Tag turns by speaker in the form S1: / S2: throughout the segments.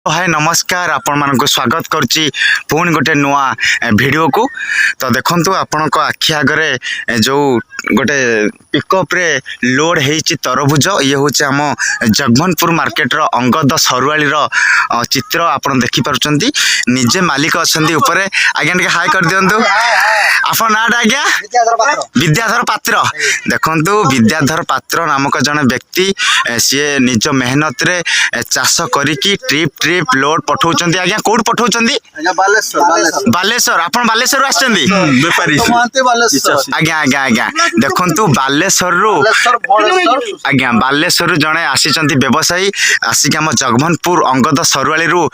S1: हाय नमस्कार आपण मानक स्वागत करची पुणी गोटे नुआ वीडियो को तो देखंतु आपण को आखि आगरे जो गोटे पिकअप रे लोड हेची तरबुज ये होचे हम जगमनपुर मार्केट रो अंगद सरुआली रो चित्र आपण देखि पारुचंती निजे मालिक अछंती ऊपर आज्ञा टिके हाय कर दियंतु आपण नाटा आज्ञा विद्याधर पात्र देखंतु विद्याधर पात्र नामक जने व्यक्ति सी निज मेहनत रे चाष करिकी ट्रिप लोड पठाउछंती आज्ञा कोड पठाउछंती बालेश्वर आपण बालेश्वर आछंती व्यापारी आज्ञा आज्ञा आज्ञा देखंतु बालेश्वर रु आज्ञा बालेश्वर जने आसीचंती व्यवसायी आसिक हम जगमनपुर अंगद सरुआली रु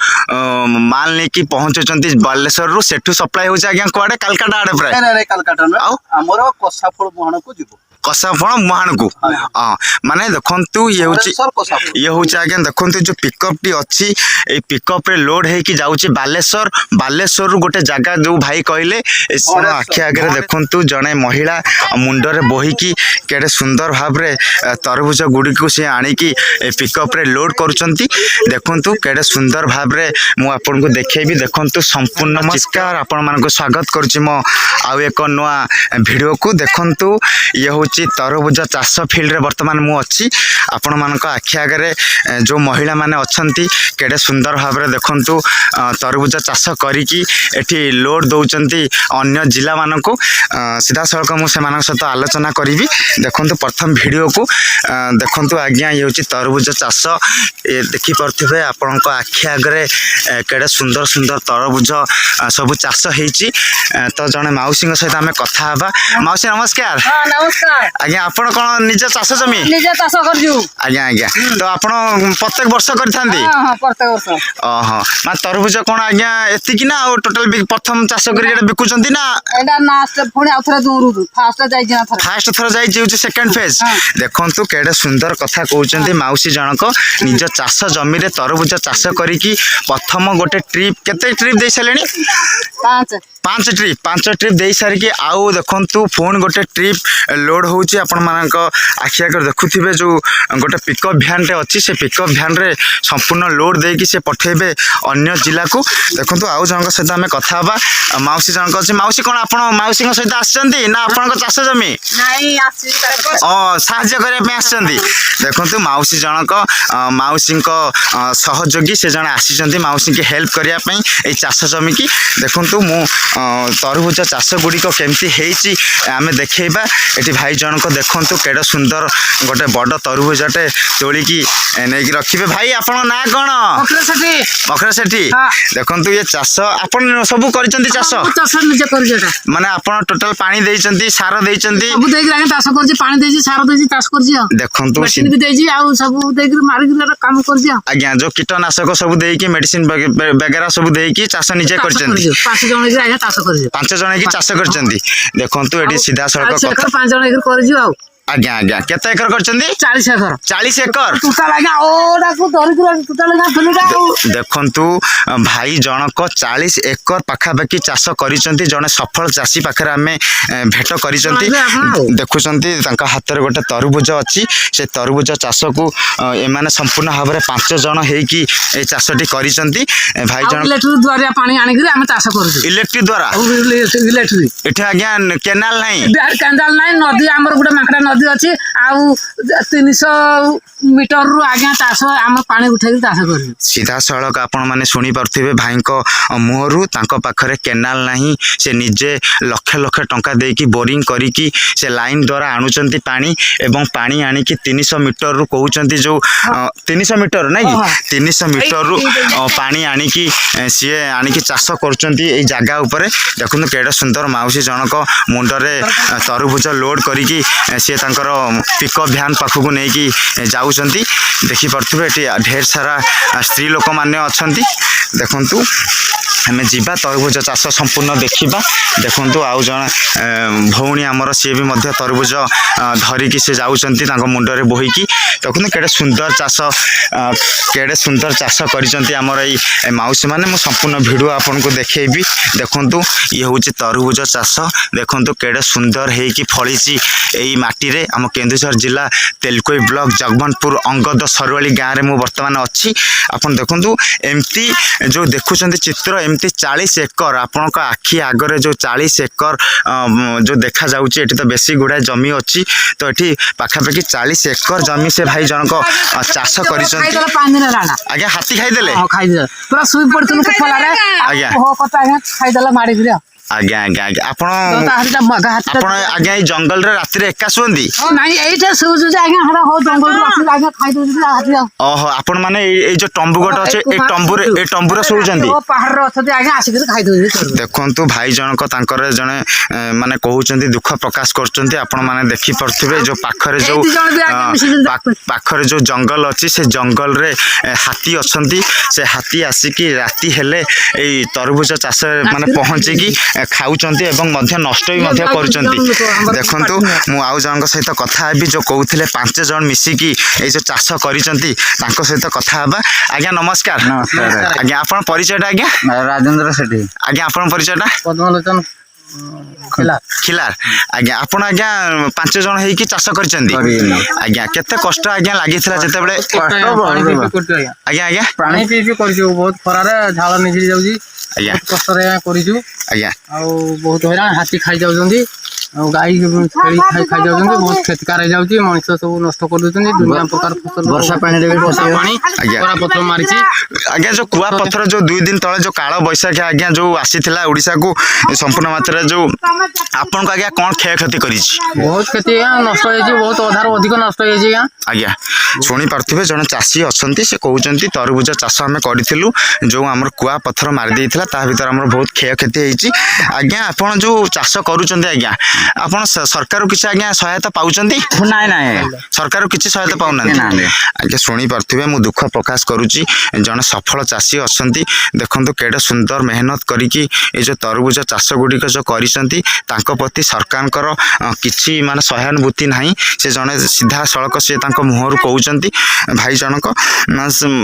S1: माल नेकी पहुंचुचंती बालेश्वर रु सेठु सप्लाई होछ आज्ञा कोडे कलकत्ता आडे प्राय
S2: नहीं कलकत्ता न हमरो कोसाफळ मोहन को जीवो
S1: कसाफण मुहान को माने देखंतु ये होची आज्ञा देखंतु जो पिकअप टी अच्छी ए पिकअप रे लोड हे कि जाउची बालेश्वर गोटे जगह जो भाई कहले आखि आगे देखंतु जने महिला मुंडरे बोही की केडे सुंदर भाव रे तरबुज गुडी को से आनी की पिकअप रे लोड करूचंती देखंतु केडे सुंदर भाव रे मु आपन को देखेबी देखंतु संपूर्ण नमस्कार आपण मान को स्वागत करची मो आउ एक नवा वीडियो को देखंतु ये होची तरबुज चाष फील्ड रे वर्तमान मु अच्छी आपण मानक आखि आगे जो महिला माने अछंती केडे सुंदर भाव रे देखंतु तरबुज चाष करिकी एठी लोड दउचंती अन्य जिला मानक सीधा सड़क मु से मानक सहित आलोचना करिवि देखंतु प्रथम वीडियो को देखंतु आज्ञा ये होची तरबुज चाष देखि परथिबे आपण को आखि आगे केडे सुंदर सुंदर तरबुज सब चाष हेची तो जने माउसी सहित आमे कथा हबा माउसी नमस्कार
S3: नमस्कार
S1: आज्ञा आपण कोन निज चाष जमी
S3: निज चाष करजु
S1: आज्ञा आज्ञा तो आपण प्रत्येक वर्ष करथांती
S3: हां प्रत्येक वर्ष
S1: ओहो मा तरबुज कोन आज्ञा एति कि ना टोटल प्रथम चाष करी एटा बिकुचंती ना
S3: एटा नास्ट पुणी आउथरा दूरु फास्ट जाई जिना थरा
S1: फास्ट थरा जाई जे सेकंड फेज देखंतु केडे सुंदर कथा कहउचंती माउसी जनक निज चाष जमी रे तरबुज चाष करी की प्रथम गोटे ट्रिप केते ट्रिप दे सलेनी पांच ट्रिप दे सारी की आउ देखंतु फोन गोटे ट्रिप लोड होची आपण मानक आखि आगे देखुथिबे जो गोटे पिकअप भ्यान रे अछि से पिकअप भ्यान रे संपूर्ण लोड देकी से पठेबे अन्य जिला को देखंतु आउ जनक सहित हमें कथा हबा माउसी जनक अछि माउसी कोन आपण माउसी सहित आछंती ना आपण को चाष जमी
S3: नाही आछि
S1: साहाय्य करे पे आछंती देखंतु माउसी जनक माउसी को सहयोगी से जन आसीचंती माउसी के हेल्प करिया पई ए चाष जमी की देखंतु मु तरबुज चाष गुडी को केमती हेची आमे देखेबा एटी भाई जनक देखंतु केडे सुंदर गोटे बड़ तरबुजटे तोली की नै की रखिबे भाई आपण ना कोन मखरा सेठी देखंतु ये चाष आपण सब करिसंती चाष
S3: चाष निजे करजटा
S1: माने आपण टोटल पानी देइसंती सार देइसंती
S3: सब देख लागे चाष करजी पानी देजी सार देजी चाष करजी
S1: देखंतु
S3: मशीन भी देजी आ सब देख मारी काम करजी
S1: आज्ञा जो कीटनाशक सब देकी मेडिसिन वगैरह सब देकी चाष निजे करचंती
S3: 5 जण के आया चाष करजी
S1: 5 जण की चाष करचंती देखंतु एटी सीधा सड़क
S3: कथा 5 जण के करजी आ
S1: आज्ञा आज्ञा केते एकर करचंती 40 एकर
S3: टूटा लागा ओडा को दरिद्र टूटा लागा फुलडा
S1: देखंतु भाई जनक 40 एकर पाखा बाकी चाष करिसंती जने सफल चासी पाखरे हमें भेट करिसंती देखुसंती तांका हाथ रे गोटे तरबुज अछि से तरबुज चाष को ए माने संपूर्ण भाव रे 5 जण हेई की ए चाषटी करिसंती भाई जन
S3: इलेक्ट्रिक द्वारा पानी आनी हम चाष करू इलेक्ट्रिक
S1: द्वारा
S3: इलेक्ट्रिक
S1: एठे आज्ञा केनाल नाही
S3: केनाल नाही नदी हमर गुडा माकड़ा नदी अच्छी आउ 300 मीटर रु आज्ञा चाष आम पानी उठे चाष कर
S1: सीधा सड़क आपण माने सुनी पारथिबे भाई को मुहरु तांको पाखरे केनाल नाही से निजे लक्ष लक्ष टंका देकी बोरिंग करिकी से लाइन द्वारा आणुचंती पानी एवं पानी आनी की 300 मीटर रु कहउचंती जो 300 मीटर नाही 300 मीटर रु पानी आनी की से आनी की चाष करचंती ए जगह ऊपर देखुन केडा सुंदर माउसी जनक मुंडरे तरबुज लोड करिकी से तांकर पिकअप भ्यान पाखु नहीं कि जाउचंती देखि परथबे एटी ढेर सारा स्त्री लोक माने अछंती देखंतु आम जा तरबुज चाष संपूर्ण देखा देखु आउ जन भौणी आमर सी भी तरबुज धरिकी से जाऊँच मुंडरे बोहीकी देखते केड़े सुंदर चाष केड़े सुंदर चाष करमर ये मौसी मैंने मुझे संपूर्ण भिडियो आपन को देखी देखु ये हूँ तरबुज चाष देखु केड़े सुंदर होगी फली यही माटी आम केन्दुझर जिला तेलकोई ब्लॉक जगमनपुर अंगद सरवाली गाँव में मुझे बर्तमान अच्छी आपन देखु एमती जो देखुं चित्र एमती 40 एकर आपण आखि आगरे जो 40 एकर जो देखा जाउची एठी तो बेसी गुड़ा जमी अच्छी तो ये पाखापाखि 40 एकर जमी से भाई जनक चाष कर आज्ञा हाथी खाईदेले
S3: पूरा सुई पड़थुनु फलारे
S1: आज्ञा
S3: हो कता आज्ञा खाईदेला मारी फिर
S1: आज्ञा आज्ञा आज्ञा आपण आज्ञा ये जंगल रे राति रे एका सुंदी
S3: नहीं एइठे सुजु जे आज्ञा हरा हो जंगल रो आसी आज्ञा खाई दोजी हाथी
S1: ओहो आपण माने ए जो टंबुगट अछि ए टंबुरे सोउचंदी
S3: ओ पहाड़ रो अछते आज्ञा आसी के खाई दोजी
S1: देखंतु भाई जनक तांकर जने माने कहउचंदी दुख प्रकाश करचंदी आपण माने देखि परथिबे जो पाखरे जो पाखरे जो जंगल अछि से जंगल रे हाथी अछंती से हाथी आसी कि राति हेले ए तरबुज चाष माने पहुंची कि खाऊचंती एवं मध्य नष्ट भी मध्य करूचंती देखंतु मु आउ जनक सहित कथा हेबी जो कहउथिले 5 जण मिसिकी ए जो चाष करिसंती तांको सहित कथा हेबा आज्ञा नमस्कार आज्ञा आपण परिचय आज्ञा
S2: राजेंद्र सेठी
S1: आज्ञा आपण परिचय
S2: पद्मलोचन
S1: खिलार आज्ञा आपण आज्ञा 5 जण हेकी चाष करिसंती आज्ञा केते कष्ट आज्ञा लागिथिला जते बेले आज्ञा आज्ञा
S2: पानी पी करछु बहुत खरारे झाଳ निझिरी जाउजी
S1: आज्ञा
S2: कष्ट रे करिछु
S1: आज्ञा
S2: आ बहुत हैरान हाथी खाई जाउजंदी गाई छेली खाई जाउजंदी बहुत क्षतिकार हो जाउची मनुष्य सब नष्ट कर दोचंदी दुनिया प्रकार फसल वर्षा पानी रे वर्षा पानी कोरा पत्र मारिची
S1: आज्ञा जो कुआ पत्थर जो 2 दिन तले जो काल बैशाखी आज्ञा जो आसीथिला ओडिसा को संपूर्ण मात्रा जो आपन को आज्ञा कोन क्षय क्षति करिछि
S2: बहुत क्षति नष्ट होई बहुत अधार अधिक नष्ट होई
S1: आज्ञा शुणी पार्थिबे जन चाषी अछंती से कहउचंती तरबुज चाष हमें करिथिलु जो हमर कुआ पत्थर मार देइथिला ता भीतर हमर बहुत क्षय क्षति हेछि आज्ञा आपन जो चाष करूचंती आज्ञा आपन सरकार किछि आज्ञा सहायता पाउचंती
S2: नाइ नाइ
S1: सरकार किछि सहायता पाउनांती आज्ञा शुणी पार्थिबे मु दुख प्रकाश करूची जन सफल चाषी अछंती देखंतु केडे सुंदर मेहनत करिकी ए जो तरबुज चाष गुडी जो करिसंती तांको प्रति सरकारकर किछि माने सहानुभूति नाही से जने सीधा सड़क से तांको मुहरु कहउचंती भाई जनक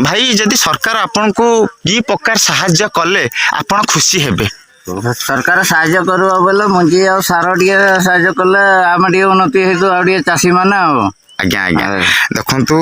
S1: भाई जदि सरकार आपन को की प्रकार सहायता कले आपन खुशी हेबे
S2: सरकार साहाय्य करू बोले मंजी आ सार टिके साहाय्य कले आम टिके उन्नति हेतु आ टिके चाषी माने आ
S1: आज्ञा आज्ञा देखंतु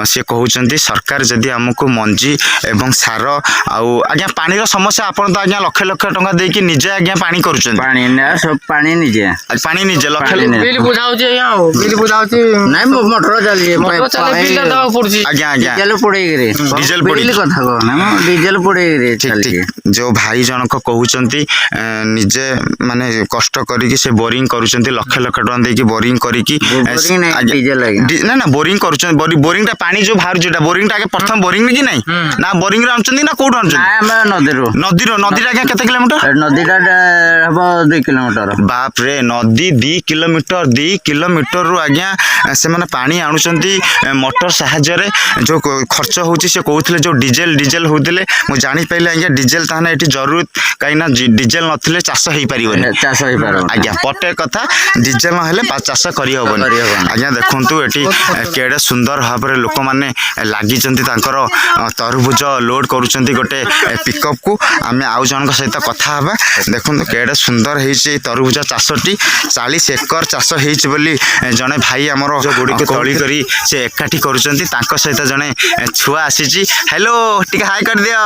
S1: से कहउचंती सरकार जदि हमको मंजी एवं सार आउ आज्ञा पानी रो समस्या आपन तो आज्ञा लाख लाख टका दे कि निजे आज्ञा पानी करूचंती
S2: पानी ने सब पानी निजे
S1: लाख
S2: बिल बुझाउचे बिल बुझाउचे नै मोटर चली बिल दवा पड़ची
S1: आज्ञा आज्ञा
S2: डीजल पड़े रे
S1: डीजल पड़े
S2: बिल कथा को ना डीजल पड़े रे
S1: ठीक जो भाई जनक कहउचंती निजे माने कष्ट करिकि से बोरिंग करूचंती लाख लाख टका दे कि बोरिंग करिकि
S2: डीजल
S1: ना ना बोरिंग करूचन बोरिंग टा पानी जो बाहर जोटा बोरिंग टा के प्रथम बोरिंग कि नहीं ना बोरिंग रे आनचंदी ना कोड आनचंदी
S2: ना हम
S1: नदी टा केते किलोमीटर
S2: नदी टा हबो 2 किलोमीटर
S1: बाप रे नदी 2 किलोमीटर रु आज्ञा से माने पानी आनुचंती मोटर सहायता रे जो खर्च होची से कहउथले जो डीजल होतले मु जानि पहिले आज्ञा डीजल ताने एठी जरूरत काइना डीजल नथिले चाष हेई परिबनी आज्ञा पटे कथा डीजल न हेले चाष करि होबनी आज्ञा देखंतु एठी केडे सुंदर भाव में लोक मैंने लगी तरबुज लोड करुँच गोटे पिकअप को आम आउ जन सहित कथा हाँ देखो केडे सुंदर हो तरबुज चाषटी 40 एकर चाष होली जड़े भाई आमर गुड़ी को तली करी से एकाठी करुँच सहित जड़े छुआ आसी हेलो टी हाई कर दियो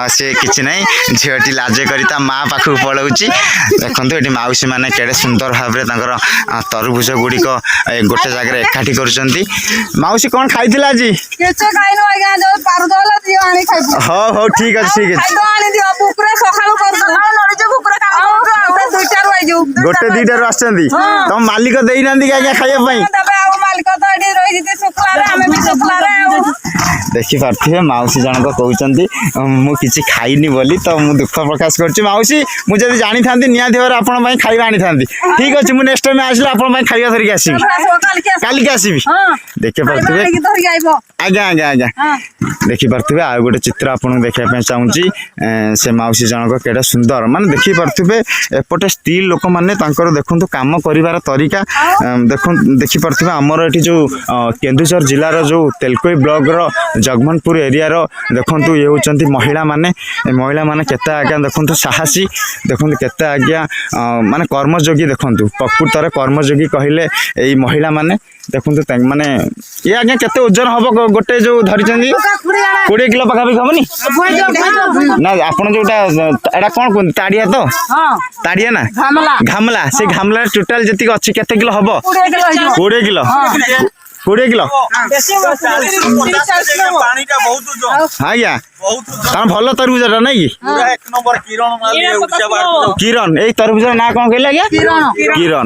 S1: से किसी ना झीटी लाजे करी माँ पाखक पलाऊँ देखो ये मौसी मैंने केड़े सुंदर भाव में तरबुज गुड़िक गोटे जगह एकाठी कर मौसी कौन खाई आज हाँ हाँ ठीक अच्छे ठीक गोटे 2 आस तुम मालिक देना क्या खाइबा ଦେଖିପାରୁଥିବେ ମାଉସୀ ଜଣକ କହୁଛନ୍ତି ମୁଁ କିଛି ଖାଇନି ବୋଲି, ତ ମୁଁ ଦୁଃଖ ପ୍ରକାଶ କରୁଛି। ମାଉସୀ ମୁଁ ଯଦି ଜାଣିଥାନ୍ତି ନିହାତି ଭାବରେ ଆପଣଙ୍କ ପାଇଁ ଖାଇବା ଆଣିଥାନ୍ତି। ଠିକ୍ ଅଛି, ମୁଁ ନେକ୍ସଟ ଟାଇମ୍ ଆସିଲେ ଆପଣଙ୍କ ପାଇଁ ଖାଇବା ଧରିକି ଆସିବି, କାଲିକି ଆସିବି। ଦେଖିପାରୁଥିବେ ଆଜ୍ଞା ଆଜ୍ଞା ଆଜ୍ଞା ଦେଖିପାରୁଥିବେ ଆଉ ଗୋଟେ ଚିତ୍ର ଆପଣଙ୍କୁ ଦେଖିବା ପାଇଁ ଚାହୁଁଛି। ସେ ମାଉସୀ ଜଣକ କେଡ଼େ ସୁନ୍ଦର, ମାନେ ଦେଖିପାରୁଥିବେ ଏପଟେ ସ୍ତ୍ରୀ ଲୋକମାନେ ତାଙ୍କର ଦେଖନ୍ତୁ କାମ କରିବାର ତରିକା ଦେଖିପାରୁଥିବେ। ଆମର ଏଠି ଯେଉଁ କେନ୍ଦୁଝର ଜିଲ୍ଲାର ଯେଉଁ ତେଲକୋଇ ବ୍ଲକର ଜଗମନପୁର ଏରିଆର ଦେଖନ୍ତୁ ଇଏ ହେଉଛନ୍ତି ମହିଳାମାନେ। ଏ ମହିଳାମାନେ କେତେ ଆଜ୍ଞା ଦେଖନ୍ତୁ ସାହସୀ, ଦେଖନ୍ତୁ କେତେ ଆଜ୍ଞା ମାନେ କର୍ମଯୋଗୀ। ଦେଖନ୍ତୁ ପ୍ରକୃତରେ କର୍ମଯୋଗୀ କହିଲେ ଏଇ ମହିଳାମାନେ। ଦେଖନ୍ତୁ ମାନେ ଇଏ ଆଜ୍ଞା କେତେ ଓଜନ ହବ ଗୋଟେ ଯେଉଁ ଧରିଛନ୍ତି? 20 କିଲୋ ପାଖାପାଖି ହବନି ନା? ଆପଣ ଯୋଉଟା ଏଇଟା କଣ କୁହନ୍ତି? ତାଡ଼ିଆ ତ? ତାଡ଼ିଆ ନା ଘାମଲା? ସେ ଘାମଲା ଟୋଟାଲ ଯେତିକି ଅଛି କେତେ କିଲୋ ହବ? 20 କିଲୋ। 20 କିଲୋ ଆଜ୍ଞା। ତାର ଭଲ ତରଭୁଜଟା ନାଇଁ କି? କିରଣ। ଏଇ ତରଭୁଜର ନାଁ କଣ କହିଲେ ଆଜ୍ଞା? କିରଣ।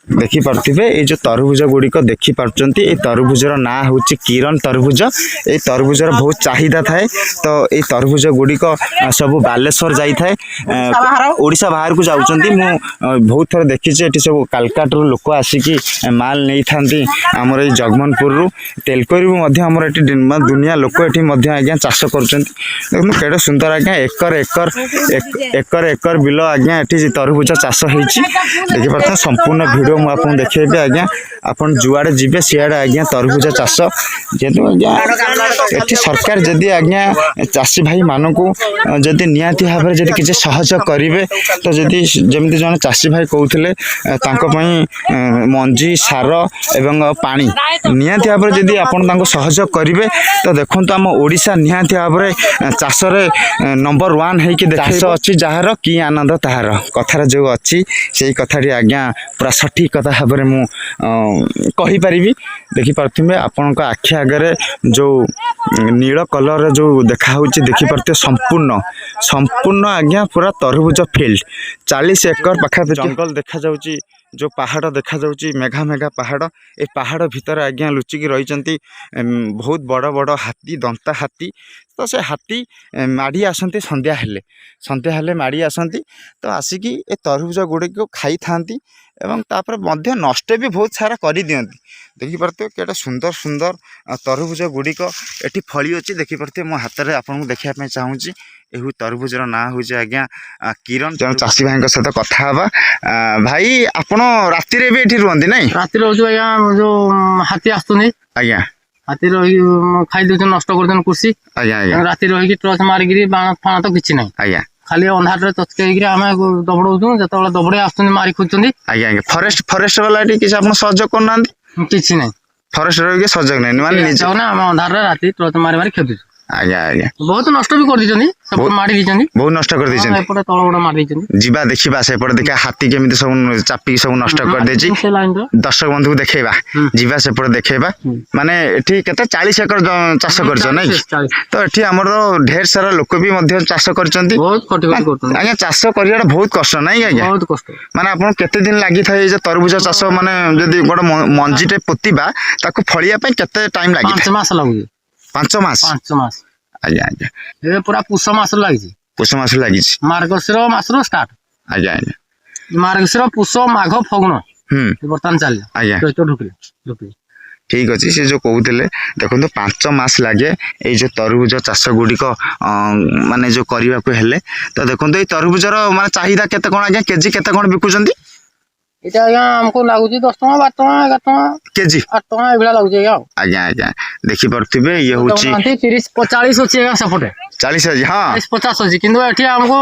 S1: ଦେଖିପାରୁଥିବେ ଏଇ ଯେଉଁ ତରଭୁଜ ଗୁଡ଼ିକ ଦେଖିପାରୁଛନ୍ତି, ଏଇ ତରଭୁଜର ନାଁ ହେଉଛି କିରଣ ତରଭୁଜ। ଏଇ ତରଭୁଜର ବହୁତ ଚାହିଦା ଥାଏ। ତ ଏଇ ତରଭୁଜ ଗୁଡ଼ିକ ସବୁ ବାଲେଶ୍ୱର ଯାଇଥାଏ, ଓଡ଼ିଶା ବାହାରକୁ ଯାଉଛନ୍ତି। ମୁଁ ବହୁତ ଥର ଦେଖିଛି ଏଠି ସବୁ କାଲକାଟାରୁ ଲୋକ ଆସିକି ମାଲ ନେଇଥାନ୍ତି ଆମର ଏଇ ଜଗମନପୁରରୁ, ତେଲକୋଇରୁ ମଧ୍ୟ ଆମର ଏଠି ଦୁନିଆ ଲୋକ ଏଠି ମଧ୍ୟ ଆଜ୍ଞା ଚାଷ କରୁଛନ୍ତି। ଦେଖନ୍ତୁ କେଡ଼େ ସୁନ୍ଦର ଆଜ୍ଞା, ଏକର ଏକର ବିଲ ଆଜ୍ଞା ଏଠି ତରଭୁଜ ଚାଷ ହେଇଛି। ଦେଖିପାରୁଥିବେ ସମ୍ପୂର୍ଣ୍ଣ ଭିଡ଼ିଓ ମୁଁ ଆପଣଙ୍କୁ ଦେଖେଇବି ଆଜ୍ଞା। ଆପଣ ଯୁଆଡ଼େ ଯିବେ ସିଆଡ଼େ ଆଜ୍ଞା ତରଭୁଜ ଚାଷ। ଯେହେତୁ ଆଜ୍ଞା ଏଠି ସରକାର ଯଦି ଆଜ୍ଞା ଚାଷୀ ଭାଇମାନଙ୍କୁ ଯଦି ନିହାତି ଭାବରେ ଯଦି କିଛି ସହଯୋଗ କରିବେ, ତ ଯଦି ଯେମିତି ଜଣେ ଚାଷୀ ଭାଇ କହୁଥିଲେ ତାଙ୍କ ପାଇଁ ମଞ୍ଜି, ସାର ଏବଂ ପାଣି ନିହାତି ଭାବରେ ଯଦି ଆପଣ ତାଙ୍କୁ ସହଯୋଗ କରିବେ, ତ ଦେଖନ୍ତୁ ଆମ ଓଡ଼ିଶା ନିହାତି ଭାବରେ ଚାଷରେ ନମ୍ବର 1 ହେଇକି ଚାଷ ଅଛି ଯାହାର କି ଆନନ୍ଦ ତାହାର କଥାରେ ଯେଉଁ ଅଛି, ସେଇ କଥାଟି ଆଜ୍ଞା ପୁରା ସଠିକ୍ କଥା ଭାବରେ ମୁଁ କହିପାରିବି। ଦେଖିପାରୁଥିବେ ଆପଣଙ୍କ ଆଖି ଆଗରେ ଯେଉଁ ନୀଳ କଲରର ଯେଉଁ ଦେଖାହେଉଛି, ଦେଖିପାରୁଥିବେ ସମ୍ପୂର୍ଣ୍ଣ ଆଜ୍ଞା ପୁରା ତରଭୁଜ ଫିଲ୍ଡ। 40 ଏକର ପାଖାପାଖି ଜଙ୍ଗଲ ଦେଖାଯାଉଛି, ଯେଉଁ ପାହାଡ଼ ଦେଖାଯାଉଛି ମେଘା ପାହାଡ଼। ଏ ପାହାଡ଼ ଭିତରେ ଆଜ୍ଞା ଲୁଚିକି ରହିଛନ୍ତି ବହୁତ ବଡ଼ ବଡ଼ ହାତୀ, ଦନ୍ତା ହାତୀ। ତ ସେ ହାତୀ ମାଡ଼ି ଆସନ୍ତି ସନ୍ଧ୍ୟା ହେଲେ ମାଡ଼ି ଆସନ୍ତି, ତ ଆସିକି ଏ ତରଭୁଜ ଗୁଡ଼ିକୁ ଖାଇଥାନ୍ତି ଏବଂ ତାପରେ ମଧ୍ୟ ନଷ୍ଟ ବି ବହୁତ ସାରା କରିଦିଅନ୍ତି। ଦେଖିପାରୁଥିବେ କେତେ ସୁନ୍ଦର ତରଭୁଜ ଗୁଡ଼ିକ ଏଠି ଫଳି ଅଛି। ଦେଖିପାରୁଥିବେ ମୋ ହାତରେ ଆପଣଙ୍କୁ ଦେଖିବା ପାଇଁ ଚାହୁଁଛି। ଏହି ତରଭୁଜର ନାଁ ହେଉଛି ଆଜ୍ଞା କିରଣ। ତେଣୁ ଚାଷୀ ଭାଇଙ୍କ ସହିତ କଥା ହେବା। ଭାଇ ଆପଣ ରାତିରେ ବି ଏଠି ରୁହନ୍ତି ନାଇଁ?
S2: ରାତିରେ ରହୁଛୁ ଆଜ୍ଞା, ଯୋଉ ହାତୀ ଆସୁଛନ୍ତି
S1: ଆଜ୍ଞା,
S2: ହାତୀ ରହି ଖାଇ ଦଉଛନ୍ତି, ନଷ୍ଟ କରୁଛନ୍ତି କୃଷି।
S1: ଆଜ୍ଞା ଆଜ୍ଞା
S2: ରାତି ରହିକି ଟର୍ଚ ମାରିକିରି ବାଣ ଫାଣ ତ କିଛି ନାହିଁ,
S1: ଆଜ୍ଞା
S2: ଖାଲି ଅନ୍ଧାରରେ ଚଚକେଇକିରି ଆମେ ଦବଡଉଛୁ। ଯେତେବେଳେ ଦବଡେଇ ଆସୁଛନ୍ତି ମାରି ଖୋଜୁଛନ୍ତି।
S1: ଆଜ୍ଞା ଆଜ୍ଞା ଫରେଷ୍ଟ ବାଲା ଏଠି କିଛି ଆପଣ ସହଯୋଗ କରୁନାହାନ୍ତି?
S2: କିଛି ନାହିଁ,
S1: ଫରେଷ୍ଟ ରହିକି ସହଯୋଗ ନାହିଁ, ମାନେ ନିଜେ
S2: ଆମେ ଅନ୍ଧାରରେ ରାତି ଟର୍ଚ ମାରି ଖେଦୁଛୁ।
S1: ଆଜ୍ଞା ଆଜ୍ଞା
S2: ବହୁତ ନଷ୍ଟ ବି କରିଦେଇଛନ୍ତି, ସବୁ ମାରି ଦେଇଛନ୍ତି,
S1: ବହୁତ ନଷ୍ଟ କରିଦେଇଛନ୍ତି।
S2: ଏପଟେ ତଳ ଗୋଡ ମାରି ଦେଇଛନ୍ତି।
S1: ଯିବା ଦେଖିବା ସେପଟେ, ଦେଖିବା ହାତୀ କେମିତି ସବୁ ଚାପିକି ସବୁ ନଷ୍ଟ କରିଦେଇଛି। ଦର୍ଶକ ବନ୍ଧୁକୁ ଦେଖେଇବା, ଯିବା ସେପଟେ ଦେଖେଇବା। ମାନେ ଏଠି କେତେ 40 ଏକର ଚାଷ କରିଛ ନାଇଁ? ତ ଏଠି ଆମର ଢେର ସାରା ଲୋକ ବି ମଧ୍ୟ ଚାଷ କରିଛନ୍ତି। ଆଜ୍ଞା ଚାଷ କରିବାଟା ବହୁତ କଷ୍ଟ ନାଇଁ ଆଜ୍ଞା?
S2: ବହୁତ କଷ୍ଟ।
S1: ମାନେ ଆପଣ କେତେ ଦିନ ଲାଗିଥାଏ ଯେ ତରଭୁଜ ଚାଷ, ମାନେ ଯଦି ଗୋଟେ ମଞ୍ଜିଟେ ପୋତିବା ତାକୁ ଫଳିବା ପାଇଁ କେତେ ଟାଇମ ଲାଗିଥାଏ?
S2: 5 ମାସ ଲାଗୁଛି।
S1: 5 ମାସ?
S2: 5 ମାସ
S1: ଆଜ୍ଞା ଆଜ୍ଞା
S2: ଏବେ ପୁରା ପୁଷ ମାସରୁ ଲାଗିଛି।
S1: ପୁଷ ମାସ ଲାଗିଛି,
S2: ମାର୍ଗଶିର ମାସରୁ ଷ୍ଟାର୍ଟ।
S1: ଆଜ୍ଞା ଆଜ୍ଞା
S2: ମାର୍ଗଶିର, ପୁଷ, ମାଘ, ଫଗୁଣ ବର୍ତ୍ତମାନ ଚାଲିଲା।
S1: ଆଜ୍ଞା ଠିକ୍ ଅଛି। ସେ ଯେଉଁ କହୁଥିଲେ ଦେଖନ୍ତୁ 5 ମାସ ଲାଗେ ଏଇ ଯେଉଁ ତରଭୁଜ ଚାଷ ଗୁଡ଼ିକ ମାନେ ଯେଉଁ କରିବାକୁ ହେଲେ। ତ ଦେଖନ୍ତୁ ଏଇ ତରଭୁଜର ମାନେ ଚାହିଦା କେତେ କ'ଣ ଆଜ୍ଞା? କେଜି କେତେ କ'ଣ ବିକୁଛନ୍ତି?
S2: এটা আজ্ঞা আমাকে লাগুଛି 10 ଟଙ୍କା 12 ଟଙ୍କା 11 ଟଙ୍କା
S1: কেজি
S2: 8 ଟଙ୍କା ଏଇଭଳିଆ ଲାଗୁଛି ଆଜ୍ଞା।
S1: ଆଜ୍ଞା ଆଜ୍ଞା ଦେଖିପାରୁଥିବେ ଇଏ ହେଉଛି
S2: 30 40 ଅଛି ଆଜ୍ଞା ସେପଟେ
S1: 40 ଅଛି। ହଁ
S2: 50 ଅଛି, କିନ୍ତୁ ଏଠି ଆମକୁ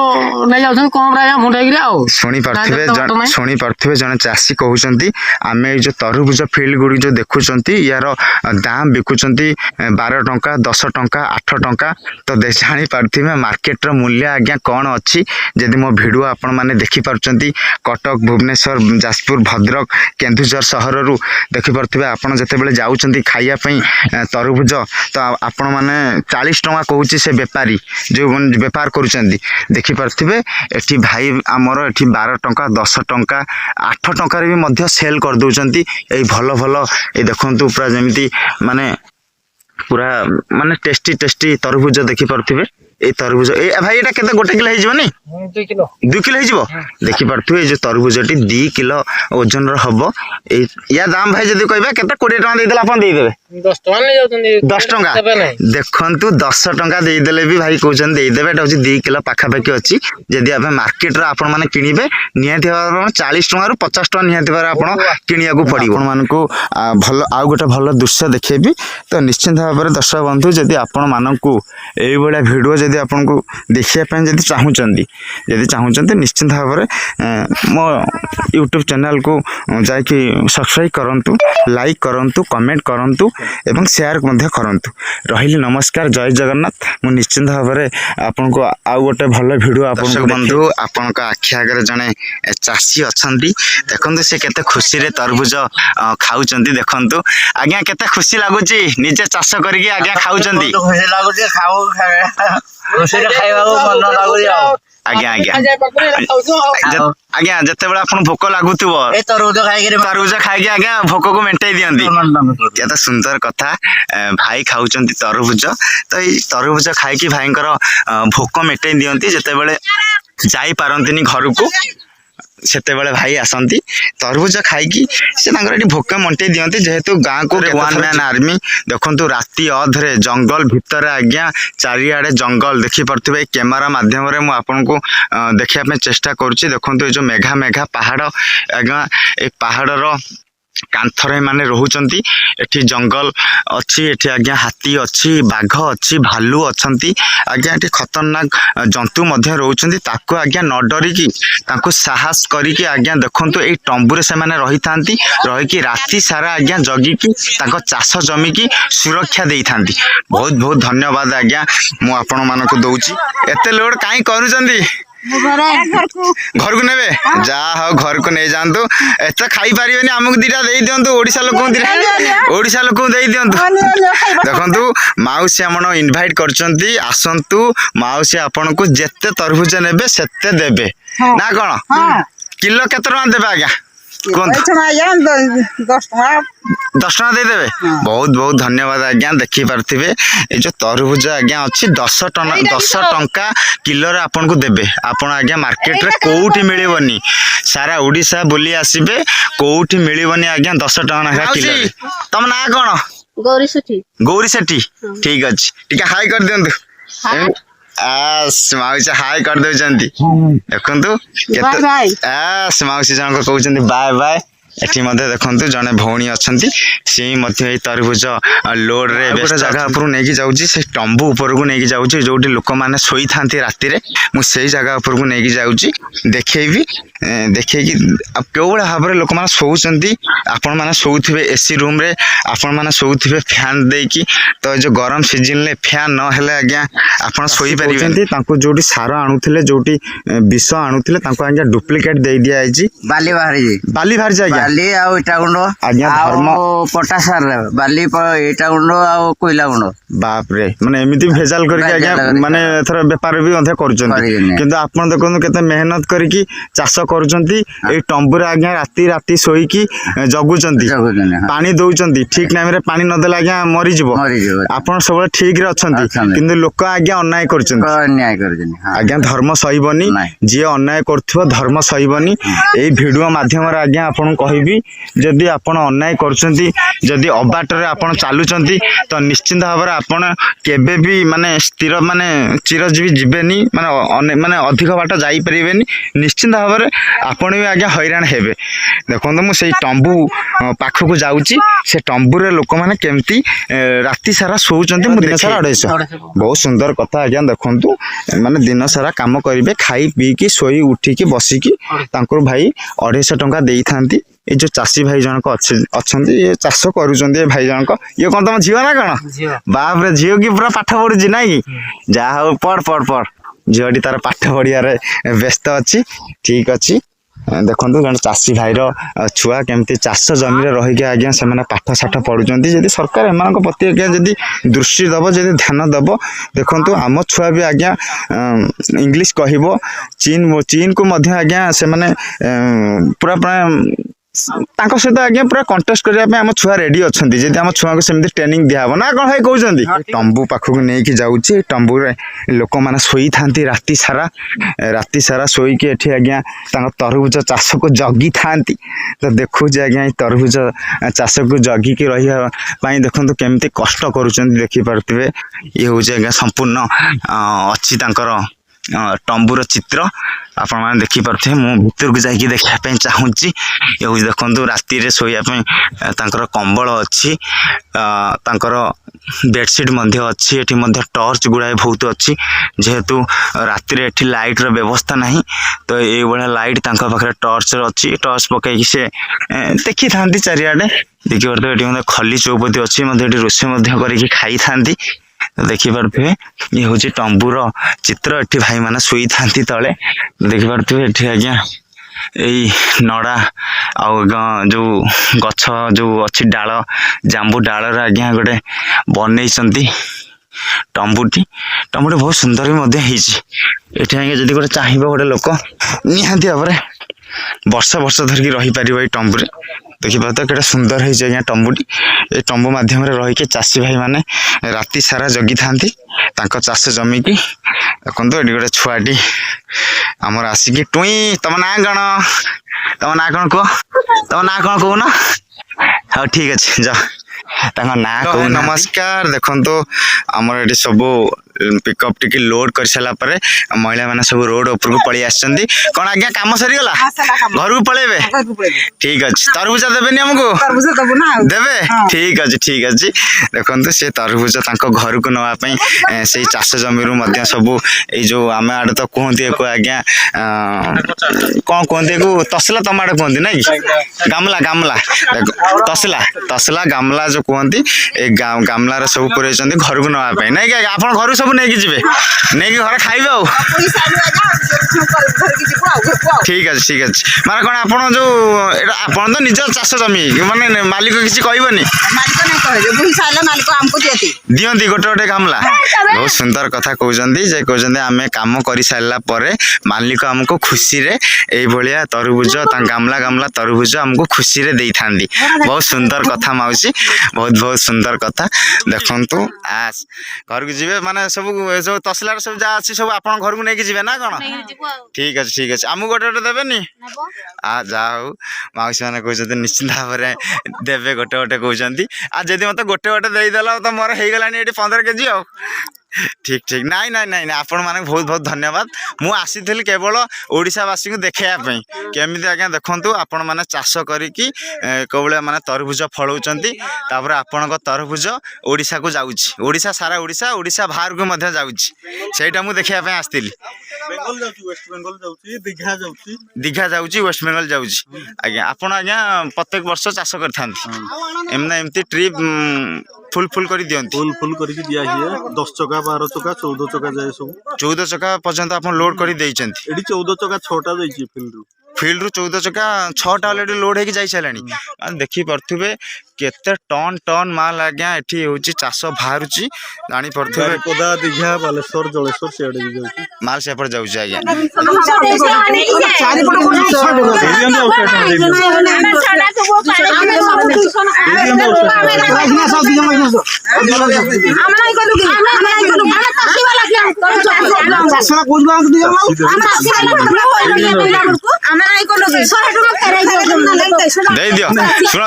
S2: ନେଇ ଯାଉଛନ୍ତି କମରେ ଆଜ୍ଞା ଭୁଣ୍ଡେଇକିରି। ଆଉ
S1: ଶୁଣିପାରୁଥିବେ ଜଣେ ଚାଷୀ କହୁଛନ୍ତି ଆମେ ଏଇ ଯେଉଁ ତରଭୁଜ ଫିଲ୍ଡ ଗୁଡ଼ିକ ଯେଉଁ ଦେଖୁଛନ୍ତି ୟାର ଦାମ ବିକୁଛନ୍ତି 12 ଟଙ୍କା 10 ଟଙ୍କା 8 ଟଙ୍କା। ତ ଜାଣିପାରୁଥିବେ ମାର୍କେଟର ମୂଲ୍ୟ ଆଜ୍ଞା କ'ଣ ଅଛି। ଯଦି ମୋ ଭିଡ଼ିଓ ଆପଣମାନେ ଦେଖିପାରୁଛନ୍ତି କଟକ, ଭୁବନେଶ୍ୱର, ଯାଜପୁର, ଭଦ୍ରକ, କେନ୍ଦୁଝର ସହରରୁ ଦେଖିପାରୁଥିବେ ଆପଣ ଯେତେବେଳେ ଯାଉଛନ୍ତି ଖାଇବା ପାଇଁ ତରଭୁଜ, ତ ଆପଣମାନେ 40 ଟଙ୍କା କହୁଛି ସେ ବେପାରୀ ଯେଉଁ ବେପାର କରୁଛନ୍ତି। ଦେଖିପାରୁଥିବେ ଏଠି ଭାଇ ଆମର ଏଠି 12 ଟଙ୍କା 10 ଟଙ୍କା 8 ଟଙ୍କାରେ ବି ମଧ୍ୟ ସେଲ୍ କରିଦେଉଛନ୍ତି। ଏଇ ଭଲ ଏଇ ଦେଖନ୍ତୁ ପୁରା ଯେମିତି ମାନେ पूरा माने टेस्टी टेस्टी तरबुज देखि पारथिबे ए तरबुज ए भाई एटा केते गोटे किलो हेजिबनी
S2: 2 किलो
S1: 2 किलो हेजिबो देखि पारथिबे ए जो तरबुजटी 2 किलो ओजन रो हबो ए या दाम भाई जदी कहबे केते 20 टका देइ देला अपन देइ देबे
S2: 10 टका ले जाउतनी
S1: 10 टका देखंतु 10 टका देइ देले भी भाई कहउछन देइ देबे एटा 2 किलो पाखा पाखी अछि जदी आप मार्केट रो आपण माने किनिबे निहाती 40 टका रु 50 टका निहाती बार आपण किनिया को पड़िबो आपण मानको भलो आ गोटे भलो दृश्य देखैबी तो निश्चित भाव में दर्शक बंधु जदि आपण मानकू एई बडा वीडियो जदि आपण को देखिया पय जदि चाहूचंती निश्चित भाव में मो यूट्यूब चैनल को जाकि सब्सक्राइब करंतु लाइक करंतु कमेंट करंतु एवं शेयर मध्य करंतु रहिली नमस्कार जय जगन्नाथ मु निश्चित भाव में आपण को आ गोटे भलो वीडियो आपण को बंधु आपण का आखि आगे जने चासी अछंती देखंतु से केते खुशी रे तरबुज खाउचंती देखंतु आज्ञा केते खुशी लागुची निजे चाष करके आज्ञा खाउचंती
S4: खुशी लाଗୁଛି ଖାଉ ରୋଷେଇରେ ଖାଇବାକୁ ମନ ଲାଗୁଛି ଆଉ
S1: आज्ञा आज्ञा आज्ञा जते बेला आपण भोक लागुथिबो
S4: ଏ ତରଭୁଜ ଖାଇକିରି
S1: तरबुज खाइके आज्ञा भोक को मेंटेई दियंती केते सुंदर कथा भाई खाउचंती तरबुज तो ई तरबुज खाइकी भाईंकर भोक मेंटेई दियंती जते बेले जाई पारंतिनी घर को सेते बेले भाई आसंती तरबुज खाइकी से भोक मंटे दियंती जेहेतु गाँ को 1 मैन आर्मी देखंतु राति अधरे जंगल भितर आज्ञा चारिआडे जंगल देखि परथिबे कैमरा माध्यम रे मु आपन को देखिया पे चेष्टा करूची देखंतु ए जो मेघा मेघा पहाड़ आज्ञा ए पहाड़ रो कांथरे माने रहुचंती एठी जंगल अछि एठी आज्ञा हाथी अछि बाघ अछि भालू अछंती आज्ञा एठी खतरनाक जंतु मध्य रहुचंती ताको आज्ञा न डरी की ताको साहस करी की आज्ञा देखंतु ए टंबुरे से माने रही थांती रही की राति सारा आज्ञा जगी की ताको चाष जमी की सुरक्षा देई थांती बहुत बहुत धन्यवाद आज्ञा मु आपण मानको दउची एते लोड काई करूचंती घर को नेबे जा हो घर को नहीं जानतु एत खाई पारिबेनी हमक दिटा देई दियंतु ओडिसा लोक देई दियंतु देखंतु माउसी हमन इनवाइट करचंती आसंतु माउसी आपन को जेते तरबुज नेबे सेते देबे ना कोन किलो केते टका देबे आज्ञा कोन 10 टका दे देबे बहुत बहुत धन्यवाद आज्ञा देखि पारथिबे ए जो तरबुज आज्ञा अछि 10 टंका किलो रे आपन को देबे आपन आज्ञा मार्केट रे कोउठी मिलिबनी सारा ओडिसा बुली आसीबे कोउठी मिलिबनी आज्ञा 10 टका ना किलो रे तम ना कोन गौरी सेठी ठीक अछि ठीक हाई कर दियंतु माउसी हाई कर दउचंती देखंतु केते माउसी जन को कहउचंती बाय बाय एठी मध्ये देखंतु जने भौणी अछंती से मध्ये ए तरबुज लोड रे बेस्ट जगह ऊपर नेकी जाउची से टंबू ऊपर को नेकी जाउची जोटी लोक माने सोई थांती राति रे मु सेही जगह ऊपर को नेकी जाउची देखैबी देखै कि केवळ भाबरे लोक माने सोउचंती आपण माने सोउथिबे एसी रूम रे आपण माने सोउथिबे फैन देकी तो जो गरम सीजन ले फैन न हेले आज्ञा आपण सोई परिबेंती तांको जोटी सारा आनुथिले जोटी विष आनुथिले तांको आज्ञा डुप्लिकेट देई दिया आइची
S4: बाली बाहर
S1: जाय
S4: बाली आउ इटा गुंड
S1: आज्ञा धर्म
S4: पटासार बाली इटा गुंड आउ कोइला गुंड
S1: बाप रे माने एमिति भेजाल करके आज्ञा माने थोड़ा व्यापार भी अधे करूचंती किंतु आपण देखो केते मेहनत करके चाष करूचंती ए टंबुरे आज्ञा राति सोई की जगुचंती पानी दउचंती ठीक टाइम रे पानी न देला आज्ञा मरि जिवो आपण सब ठीक रे अछंती किंतु लोक आज्ञा अन्याय करचंती आज्ञा धर्म सहीबनी जे अन्याय करथबो धर्म सहीबनी ए वीडियो माध्यम रे आज्ञा आपण कहबी जदि आपण अन्याय करचंती जदि अबाट रे आपण चालुचंती तो निश्चित भाव रे आपण केबे भी माने स्थिर माने चिरजीवी जीवेनी माने माने अधिक बाट जाई परिबेनी निश्चित भाव रे आपण भी आज्ञा हैरान हेबे देखंतु मु सेई टंबू पाखो को जाउची से टंबू रे लोक माने केमती राति सारा सोउचंती मु दिन सारा 250 बहुत सुंदर कथा आज्ञा देखंतु माने दिन सारा काम करिवे खाई पी की सोई उठी की बसी की तांकर भाई 250 टंका देई थांती ए जो चासी भाई जनक अछंती ये चाष करूचंती ए भाई जनक ये कोन तम झियो ना कोन बाप रे झियो की पूरा पाठ पढुची नाही जा हो पढ़ झियोटी तार पाठ पढ़िया रे व्यस्त अछि ठीक अछि देखंतु जन चासी भाई रो छुआ केमती चाष जमी रे रहि के आज्ञा से माने पाठ साठ पढुचंती जदी सरकार एमान को प्रति आज्ञा जदी दृष्टि दबो जदी ध्यान दबो देखंतु आम छुआ भी आज्ञा इंग्लिश कहिबो चीन को मध्य आज्ञा से माने पूरा ତାଙ୍କ ସହିତ ଆଜ୍ଞା ପୁରା କଣ୍ଟେଷ୍ଟ କରିବା ପାଇଁ ଆମ ଛୁଆ ରେଡି ଅଛନ୍ତି ଯଦି ଆମ ଛୁଆଙ୍କୁ ସେମିତି ଟ୍ରେନିଂ ଦିଆହବ ନା କଣ ଭାଇ କହୁଛନ୍ତି। ତମ୍ବୁ ପାଖକୁ ନେଇକି ଯାଉଛି ତମ୍ବୁରେ ଲୋକମାନେ ଶୋଇଥାନ୍ତି ରାତି ସାରା ଶୋଇକି ଏଠି ଆଜ୍ଞା ତାଙ୍କ ତରଭୁଜ ଚାଷକୁ ଜଗିଥାନ୍ତି। ତ ଦେଖୁଛି ଆଜ୍ଞା ଏଇ ତରଭୁଜ ଚାଷକୁ ଜଗିକି ରହିବା ପାଇଁ ଦେଖନ୍ତୁ କେମିତି କଷ୍ଟ କରୁଛନ୍ତି ଦେଖିପାରୁଥିବେ। ଇଏ ହେଉଛି ଆଜ୍ଞା ସମ୍ପୂର୍ଣ୍ଣ ଅଛି ତାଙ୍କର ତମ୍ବୁର ଚିତ୍ର ଆପଣମାନେ ଦେଖିପାରୁଥିବେ। ମୁଁ ଭିତରକୁ ଯାଇକି ଦେଖିବା ପାଇଁ ଚାହୁଁଛି। ଇଏ ହେଉଛି ଦେଖନ୍ତୁ ରାତିରେ ଶୋଇବା ପାଇଁ ତାଙ୍କର କମ୍ବଳ ଅଛି, ତାଙ୍କର ବେଡ଼ସିଟ୍ ମଧ୍ୟ ଅଛି। ଏଠି ମଧ୍ୟ ଟର୍ଚ୍ଚ ଗୁଡ଼ାଏ ବହୁତ ଅଛି ଯେହେତୁ ରାତିରେ ଏଠି ଲାଇଟ୍ର ବ୍ୟବସ୍ଥା ନାହିଁ ତ ଏଇଭଳିଆ ଲାଇଟ୍ ତାଙ୍କ ପାଖରେ ଟର୍ଚ୍ଚ ଅଛି। ଟର୍ଚ୍ଚ ପକାଇକି ସେ ଦେଖିଥାନ୍ତି ଚାରିଆଡ଼େ। ଦେଖିପାରୁଥିବେ ଏଠି ମଧ୍ୟ ଖଲି ଚୌପତି ଅଛି ମଧ୍ୟ ଏଠି ରୋଷେଇ ମଧ୍ୟ କରିକି ଖାଇଥାନ୍ତି। ଦେଖିପାରୁଥିବେ ଇଏ ହେଉଛି ତମ୍ବୁର ଚିତ୍ର। ଏଠି ଭାଇମାନେ ଶୋଇଥାନ୍ତି ତଳେ ଦେଖିପାରୁଥିବେ। ଏଠି ଆଜ୍ଞା ଏଇ ନଡ଼ା ଆଉ ଯେଉଁ ଗଛ ଯେଉଁ ଅଛି ଡାଳ ଜାମ୍ବୁ ଡାଳର ଆଜ୍ଞା ଗୋଟେ ବନେଇଛନ୍ତି ତମ୍ବୁଟି ବହୁତ ସୁନ୍ଦର ବି ମଧ୍ୟ ହେଇଛି। ଏଠି ଆଜ୍ଞା ଯଦି ଗୋଟେ ଚାହିଁବ ଗୋଟେ ଲୋକ ନିହାତି ଭାବରେ ବର୍ଷ ଧରିକି ରହିପାରିବ ଏଇ ତମ୍ବୁରେ। ଦେଖିପାରୁଥିବେ କେତେ ସୁନ୍ଦର ହେଇଛି ଆଜ୍ଞା ତମ୍ବୁଟି। ଏଇ ତମ୍ବୁ ମାଧ୍ୟମରେ ରହିକି ଚାଷୀ ଭାଇମାନେ ରାତି ସାରା ଜଗିଥାନ୍ତି ତାଙ୍କ ଚାଷ ଜମିକି। ଦେଖନ୍ତୁ ଏଠି ଗୋଟେ ଛୁଆଟି ଆମର ଆସିକି ଟୁଇଁ ତମ ନାଁ କ'ଣ କୁହ, ତମ ନାଁ କ'ଣ କହୁନ? ହଉ ଠିକ୍ ଅଛି ଯାଅ ତାଙ୍କ ନାଁ କହୁ। ନମସ୍କାର। ଦେଖନ୍ତୁ ଆମର ଏଠି ସବୁ ପିକଅପ୍ ଟିକେ ଲୋଡ୍ କରିସାରିଲା ପରେ ମହିଳାମାନେ ସବୁ ରୋଡ ଉପରକୁ ପଳେଇ ଆସିଛନ୍ତି। କ'ଣ ଆଜ୍ଞା କାମ ସରିଗଲା ଘରକୁ ପଳେଇବେ? ଠିକ୍ ଅଛି। ତରଭୁଜ ଦେବେନି ଆମକୁ? ଦେବେ? ଠିକ୍ ଅଛି। ଦେଖନ୍ତୁ ସେ ତରଭୁଜ ତାଙ୍କ ଘରକୁ ନେବା ପାଇଁ ସେଇ ଚାଷ ଜମିରୁ ମଧ୍ୟ ସବୁ ଏଇ ଯେଉଁ ଆମେ ଆଡ଼େ ତ କୁହନ୍ତି ଏକୁ ଆଜ୍ଞା କ'ଣ କୁହନ୍ତି ଏକୁ ତସଲା, ତମ ଆଡ଼େ କୁହନ୍ତି ନାଇଁ କି? ଗାମଲା ତସଲା ଗାମଲା ଯେଉଁ କୁହନ୍ତି ଏ ଗାମଲାରେ ସବୁ ପୁରେଇଛନ୍ତି ଘରକୁ ନେବା ପାଇଁ ନାଇଁ କି? ଆପଣ ଘରକୁ ସବୁ ନେଇକି ଯିବେ, ନେଇକି ଘରେ ଖାଇବେ ଆଉ। ଠିକ୍ ଅଛି। ମାନେ କ'ଣ ଆପଣ ଯେଉଁ ଏଇଟା ଆପଣ ତ ନିଜ ଚାଷ ଜମି ମାନେ ମାଲିକ କିଛି କହିବନି? ଦିଅନ୍ତି ଗୋଟେ ଗାମଲା। ବହୁତ ସୁନ୍ଦର କଥା କହୁଛନ୍ତି ଯେ ଆମେ କାମ କରିସାରିଲା ପରେ ମାଲିକ ଆମକୁ ଖୁସିରେ ଏଇଭଳିଆ ତରଭୁଜ ଗାମଲା ତରଭୁଜ ଆମକୁ ଖୁସିରେ ଦେଇଥାନ୍ତି। ବହୁତ ସୁନ୍ଦର କଥା ମାଉସୀ, ବହୁତ ସୁନ୍ଦର କଥା। ଦେଖନ୍ତୁ ଘରକୁ ଯିବେ ମାନେ ସବୁ ଏସବୁ ତସଲାର ସବୁ ଯାହା ଅଛି ସବୁ ଆପଣ ଘରକୁ ନେଇକି ଯିବେ ନା କ'ଣ? ଠିକ୍ ଅଛି। ଆମକୁ ଗୋଟେ ଦେବେନି? ଯାହା ହଉ ମାଉସୀ ମାନେ କହୁଛନ୍ତି ନିଶ୍ଚିନ୍ତ ଭାବରେ ଦେବେ ଗୋଟେ କହୁଛନ୍ତି। ଆଉ ଯଦି ମୋତେ ଗୋଟେ ଦେଇଦେଲ ତ ମୋର ହେଇଗଲାଣି ଏଠି 15 କେଜି ଆଉ। ଠିକ୍ ନାଇଁ ଆପଣମାନଙ୍କୁ ବହୁତ ଧନ୍ୟବାଦ। ମୁଁ ଆସିଥିଲି କେବଳ ଓଡ଼ିଶାବାସୀଙ୍କୁ ଦେଖେଇବା ପାଇଁ କେମିତି ଆଜ୍ଞା ଦେଖନ୍ତୁ ଆପଣମାନେ ଚାଷ କରିକି କେଉଁଭଳିଆ ମାନେ ତରଭୁଜ ଫଳଉଛନ୍ତି। ତାପରେ ଆପଣଙ୍କ ତରଭୁଜ ଓଡ଼ିଶାକୁ ଯାଉଛି, ସାରା ଓଡ଼ିଶା ବାହାରକୁ ମଧ୍ୟ ଯାଉଛି। ସେଇଟା ମୁଁ ଦେଖିବା ପାଇଁ ଆସିଥିଲି। ଦୀଘା ଯାଉଛି, ୱେଷ୍ଟବେଙ୍ଗଲ ଯାଉଛି। ଆଜ୍ଞା ଆପଣ ଆଜ୍ଞା ପ୍ରତ୍ୟେକ ବର୍ଷ ଚାଷ କରିଥାନ୍ତି ଏମିତି ଟ୍ରିପ୍ ଫୁଲ୍ କରି ଦିଅନ୍ତି?
S5: ଫୁଲ୍ କରିକି ଦିଆ ହୁଏ। 10 ଚକା 12 ଚକା 14 ଚକା ଯାଏ ସବୁ।
S1: 14 ଚକା ପର୍ଯ୍ୟନ୍ତ ଆପଣ ଲୋଡ୍ କରି ଦେଇଛନ୍ତି?
S5: ଏଠି 14 ଚକା 6ଟା ଯାଇଛି
S1: ଫିଲ୍ଡରୁ 14 ଚକା 6ଟା ଅଲରେଡ଼ି ଲୋଡ୍ ହେଇକି ଯାଇସାରିଲାଣି। ଦେଖିପାରୁଥିବେ କେତେ ଟନ୍ ମାଲ ଆଜ୍ଞା ଏଠି ହେଉଛି ଚାଷ ବାହାରୁଛି। ଜାଣିପାରୁଥିବେ
S5: ଦୀଘା ବାଲେଶ୍ୱର ଜଳେଶ୍ୱର ସିଆଡ଼େ ବି ଯାଉଛି
S1: ମାଲ ସେପଟେ ଯାଉଛି ଆଜ୍ଞା। ଦେଇଦିଅ।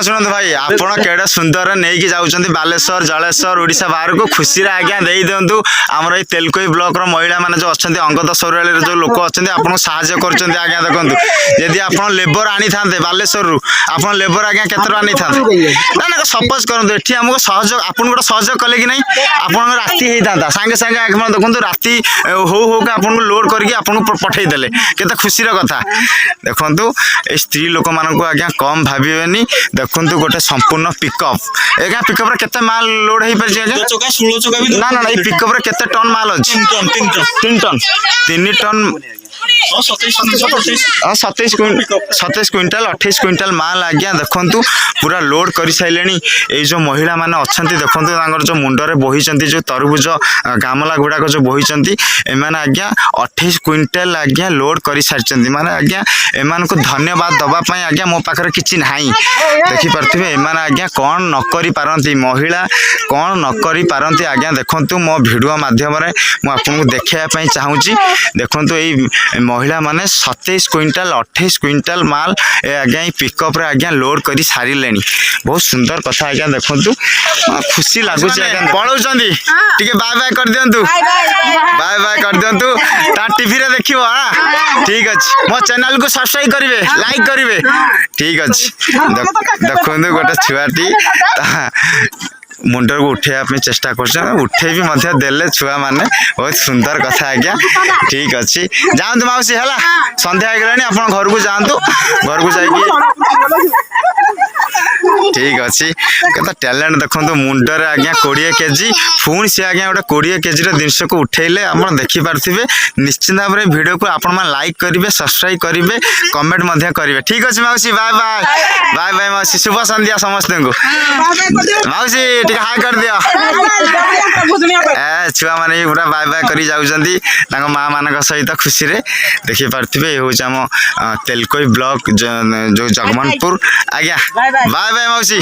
S1: ଶୁଣନ୍ତୁ ଭାଇ ଆପଣ କେଡ଼େ ସୁନ୍ଦର ନେଇକି ଯାଉଛନ୍ତି ବାଲେଶ୍ୱର ଜଳେଶ୍ୱର ଓଡ଼ିଶା ବାହାରକୁ ଖୁସିରେ ଆଜ୍ଞା ଦେଇଦିଅନ୍ତୁ। ଆମର ଏଇ ତେଲକୋଇ ବ୍ଲକର ମହିଳାମାନେ ଯେଉଁ ଅଛନ୍ତି ଅଙ୍ଗଦ ସୌରାଳୀରେ ଯେଉଁ ଲୋକ ଅଛନ୍ତି ଆପଣଙ୍କୁ ସାହାଯ୍ୟ କରୁଛନ୍ତି ଆଜ୍ଞା। ଦେଖନ୍ତୁ ଯଦି ଆପଣ ଲେବର ଆଣିଥାନ୍ତେ ବାଲେଶ୍ୱରରୁ ଆପଣ ଲେବର ଆଜ୍ଞା କେତେ ଟଙ୍କା ନେଇଥାନ୍ତେ? ନା ସପୋଜ କରନ୍ତୁ ଏଠି ଆମକୁ ସହଯୋଗ ଆପଣଙ୍କୁ ଗୋଟେ ସହଯୋଗ କଲେ କି ନାହିଁ ଆପଣଙ୍କ ରାତି ହେଇଥାନ୍ତା ସାଙ୍ଗେ ଆପଣ ଦେଖନ୍ତୁ ରାତି ହଉକା ଆପଣଙ୍କୁ ଲୋଡ୍ କରିକି ଆପଣଙ୍କୁ ପଠେଇଦେଲେ କେତେ ଖୁସିର କଥା। ଦେଖନ୍ତୁ ଏଇ ସ୍ତ୍ରୀ ଲୋକମାନଙ୍କୁ ଆଜ୍ଞା କମ୍ ଭାବିବେନି। ଦେଖନ୍ତୁ ଗୋଟେ ସମ୍ପୂର୍ଣ୍ଣ ପିକଅପ୍ ଆଜ୍ଞା। ପିକଅପ୍ରେ କେତେ ମାଲ ଲୋଡ୍ ହେଇପାରିଛି ଆଜ୍ଞା?
S5: 16 ଚକା ବି।
S1: ନା ଏଇ ପିକଅପ୍ରେ କେତେ ଟନ୍ ମାଲ ଅଛି? 3 ଟନ୍। 27 क्विंटाल 28 क्विंटाल माल आज्ञा देखु पूरा लोड कर सारे जो महिला मैंने अच्छा देखो जो मुंडरे बोही जो तरबुज गामला गुड़ाक जो बोही एम आज्ञा 28 क्विंटाल आज्ञा लोड कर सारी माने आज्ञा एम को धन्यवाद दवापाई आज्ञा मो पाखे किसी ना देखिपे एम आज्ञा कौन न करी पारती महिला कौन न करी पारती आज्ञा देखु मो भिडियो माध्यम मुझे देखापी चाहूँगी देखु ये महिला माने 27 क्विंटाल 28 क्विंटाल माल आज्ञा पिकअप आज्ञा लोड कर सारे बहुत सुंदर कथा आज्ञा देखु खुशी लगुच पलाऊँ टे बाय बाय कर दिंतु बाय बाय कर दिंतु टीवी रे देखियो हाँ ठीक अच्छे मो चैनल को सब्सक्राइब करेंगे लाइक करेंगे ठीक अच्छे देखु गोटे छुआटी मुंडर को उठेवा चेष्टा कर देले छुआ माने बहुत सुंदर कथा आज्ञा ठीक अच्छे जातु मौसी है संध्या हो आप घर को जातु घर को जाइए ठीक अच्छे कत टैलेंट देखो मुंडर आज्ञा 20 केजी पुणी सी आज्ञा गोटे 20 केजी जिनस को उठेले आप देखिपे निश्चित भाव में भिडियो को आप लाइक करेंगे सब्सक्राइब करेंगे कमेंट करेंगे ठीक अच्छे मौसी बाय बाय बाय बाय मौसी शुभ संध्या समस्त को मौसी टे हाई कर दियो छुआ मैंने पूरा बाय बाय कर जाऊँ माँ मान सहित खुशी देखिपे ये हूँ आम तेलकोई ब्लॉक जो जगमनपुर आज्ञा बाय बाय मौसी।